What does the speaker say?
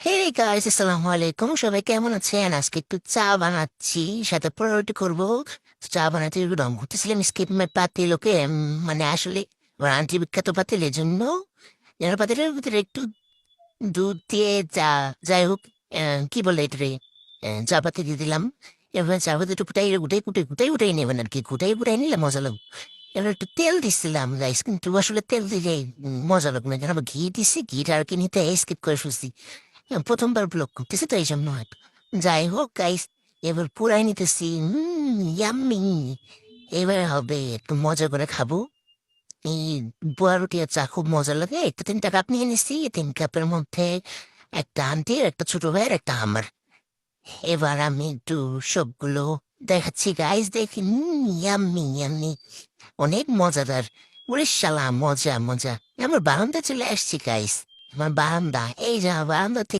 Hey guys, আসসালামু আলাইকুম। সবাই কেমন আছেন? আজকে একটু চা বানাচ্ছি, সাথে পরোটা করবো। চা বানাতে একটু দম করতেছিলাম, স্কিপ মাই পাতিল। ওকে, মানে আসলে আমার আন্টি বিখ্যাত পাতিল, এই জন্য যেন পাতিলের ভিতরে একটু দুধ দিয়ে চা, যাই হোক, কি বলে এটা রে, চা পাতি দিয়ে দিলাম। এবার চা পাতি একটু ফুটাই গুটাই কুটে গুটাই উঠাই নেবেন আর কি, গুটাই ফুটাই নিলে মজা লাগবে। এবার একটু তেল দিচ্ছিলাম গাইস, কিন্তু আসলে তেল দিলে মজা লাগবে না, যেন আবার ঘি দিচ্ছি, ঘিটা আর কি নিতে স্কিপ করে ফেলছি। প্রথমবার ব্লগ করতেছি তো এই জন্য হয়তো। যাই হোক গাইস, এবার পুরাই নিতেছি। ইয়াম্মি। এবার হবে একটু মজা করে খাবো। এই বোয়া রুটি আর চা খুব মজা লাগে। একটা 3টা কাপ নিয়ে নিছি, 3 কাপের মধ্যে একটা আন্টির, একটা ছোট ভাইয়ের, একটা আমার। এবার আমি একটু সবগুলো দেখাচ্ছি গাইস, দেখি। ইয়াম্মি ইয়াম্মি, অনেক মজাদার। ওরে শালা, মজা মজা। আমার বারান্দা চলে আসছি গাইস। আমার বারান্দা, এই যা বারান্দা থেকে